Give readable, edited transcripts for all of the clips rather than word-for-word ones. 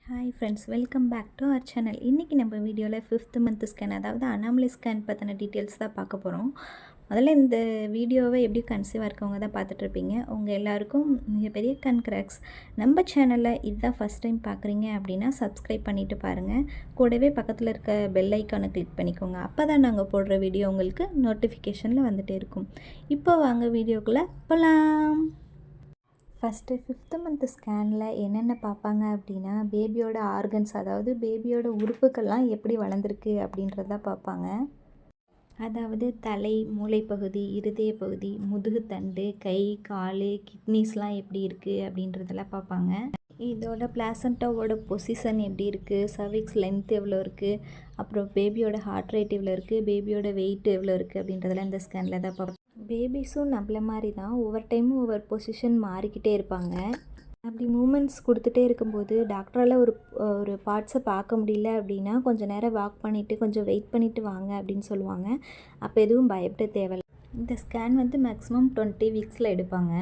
Hi friends, welcome back to our channel. இன்றைக்கி நம்ம வீடியோவில் 5th மந்த் ஸ்கேன், அதாவது அனாமலி ஸ்கேன் பற்றின டீட்டெயில்ஸ் தான் பார்க்க போகிறோம். முதல்ல இந்த வீடியோவை எப்படி கன்சீவாக இருக்கவங்க தான் பார்த்துட்ருப்பீங்க. உங்கள் எல்லாருக்கும் மிகப்பெரிய கன்கிராக்ஸ். நம்ம சேனலில் இதுதான் ஃபஸ்ட் டைம் பார்க்குறீங்க அப்படின்னா சப்ஸ்கிரைப் பண்ணிவிட்டு பாருங்கள். கூடவே பக்கத்தில் இருக்க பெல் ஐக்கானை கிளிக் பண்ணிக்கோங்க. அப்போ தான் நாங்கள் போடுற வீடியோ உங்களுக்கு நோட்டிஃபிகேஷனில் வந்துகிட்டே இருக்கும். இப்போ வாங்க வீடியோக்குள்ளே போகலாம். ஃபஸ்ட்டு 5th மந்த் ஸ்கேனில் என்னென்ன பார்ப்பாங்க அப்படின்னா, பேபியோட ஆர்கன்ஸ், அதாவது பேபியோட உறுப்புகள்லாம் எப்படி வளர்ந்துருக்கு அப்படின்றத பார்ப்பாங்க. அதாவது தலை, மூளைப்பகுதி, இருதய பகுதி, முதுகுத்தண்டு, கை, கால், கிட்னிஸ்லாம் எப்படி இருக்குது அப்படின்றதெல்லாம் பார்ப்பாங்க. இதோட பிளாசண்டாவோட பொசிஷன் எப்படி இருக்குது, சர்விக்ஸ் லென்த் எவ்வளோ இருக்குது, அப்புறம் பேபியோட ஹார்ட் ரேட் எவ்வளோ இருக்குது, பேபியோட வெயிட் எவ்வளோ இருக்குது அப்படின்றதெல்லாம் இந்த ஸ்கேனில் தான் பார்ப்போம். பேபிஸும் நம்மள மாதிரி தான் ஒவ்வொரு டைமும் ஒவ்வொரு பொசிஷன் மாறிக்கிட்டே இருப்பாங்க. அப்படி மூமெண்ட்ஸ் கொடுத்துட்டே இருக்கும்போது டாக்டரால் ஒரு பார்ட்ஸை பார்க்க முடியல அப்படின்னா கொஞ்சம் நேரம் வாக் பண்ணிவிட்டு கொஞ்சம் வெயிட் பண்ணிவிட்டு வாங்க அப்படின்னு சொல்லுவாங்க. அப்போ எதுவும் பயப்பட தேவையில்லை. இந்த ஸ்கேன் மேக்ஸிமம் 20 வீக்ஸில் எடுப்பாங்க.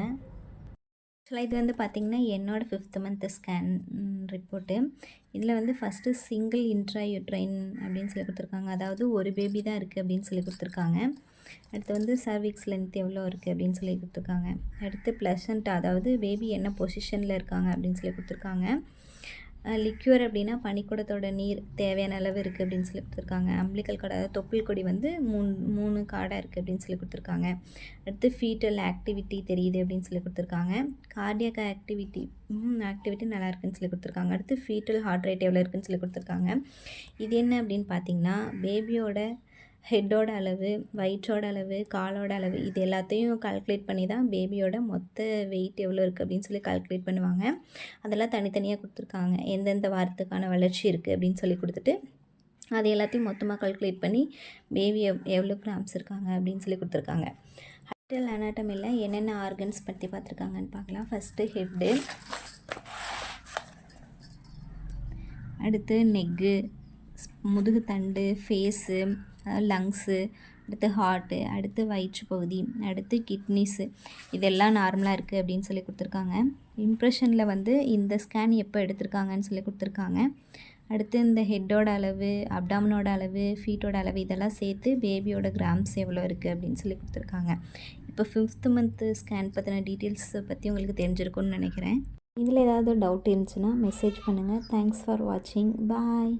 ஆக்சுவலாக இது பார்த்திங்கன்னா என்னோடய 5th மந்த் ஸ்கேன் ரிப்போர்ட்டு. இதில் ஃபஸ்ட்டு சிங்கிள் இன்ட்ராயூட்ரைன் அப்படின்னு சொல்லி கொடுத்துருக்காங்க. அதாவது ஒரு பேபி தான் இருக்குது அப்படின்னு சொல்லி கொடுத்துருக்காங்க. அடுத்து சர்விக்ஸ் லென்த் எவ்வளோ இருக்குது அப்படின்னு சொல்லி கொடுத்துருக்காங்க. அடுத்து ப்ளசண்டா, அதாவது பேபி என்ன பொசிஷனில் இருக்காங்க அப்படின்னு சொல்லி கொடுத்துருக்காங்க. லிக்யூர் அப்படின்னா பனிக்கூடத்தோட நீர் தேவையான அளவு இருக்குது அப்படின்னு சொல்லி கொடுத்துருக்காங்க. அம்பிளிக்கல் கார்டு, அதாவது தொப்புள் கொடி 3 கார்டாக இருக்குது அப்படின்னு சொல்லி கொடுத்துருக்காங்க. அடுத்து ஃபீட்டல் ஆக்டிவிட்டி தெரியுது அப்படின்னு சொல்லி கொடுத்துருக்காங்க. கார்டியாக் ஆக்டிவிட்டி நல்லா இருக்குன்னு சொல்லி கொடுத்துருக்காங்க. அடுத்து ஃபீட்டல் ஹார்ட் ரேட் எவ்வளோ இருக்குன்னு சொல்லி கொடுத்துருக்காங்க. இது என்ன அப்படின்னு பார்த்தீங்கன்னா, பேபியோட ஹெட்டோட அளவு, வயிற்றோட அளவு, காலோட அளவு, இது எல்லாத்தையும் கால்குலேட் பண்ணி தான் பேபியோட மொத்த வெயிட் எவ்வளோ இருக்குது அப்படின்னு சொல்லி கால்குலேட் பண்ணுவாங்க. அதெல்லாம் தனித்தனியாக கொடுத்துருக்காங்க. எந்தெந்த வாரத்துக்கான வளர்ச்சி இருக்குது அப்படின்னு சொல்லி கொடுத்துட்டு அது எல்லாத்தையும் மொத்தமாக கால்குலேட் பண்ணி பேபி எவ்வளோ கிராம்ஸ் இருக்காங்க அப்படின்னு சொல்லி கொடுத்துருக்காங்க. ஹெட்டல் அனாட்டமியில் என்னென்ன ஆர்கன்ஸ் பற்றி பார்த்துருக்காங்கன்னு பார்க்கலாம். ஃபஸ்ட்டு ஹெட்டு, அடுத்து நெக்கு, முதுகுத்தண்டு, ஃபேஸு, லங்ஸு, அடுத்து ஹார்ட்டு, அடுத்து வயிற்று பகுதி, அடுத்து கிட்னிஸு, இதெல்லாம் நார்மலாக இருக்குது அப்படின்னு சொல்லி கொடுத்துருக்காங்க. இம்ப்ரெஷனில் இந்த ஸ்கேன் எப்போ எடுத்திருக்காங்கன்னு சொல்லி கொடுத்துருக்காங்க. அடுத்து இந்த ஹெட்டோட அளவு, அப்டாமனோட அளவு, ஃபீட்டோட அளவு, இதெல்லாம் சேர்த்து பேபியோட கிராம்ஸ் எவ்வளோ இருக்குது அப்படின்னு சொல்லி கொடுத்துருக்காங்க. இப்போ 5th மந்த் ஸ்கேன் பற்றின டீட்டெயில்ஸ் பற்றி உங்களுக்கு தெரிஞ்சிருக்கும்னு நினைக்கிறேன். இதில் ஏதாவது டவுட் இருந்துச்சுன்னா மெசேஜ் பண்ணுங்கள். தேங்க்ஸ் ஃபார் வாட்சிங். பாய்.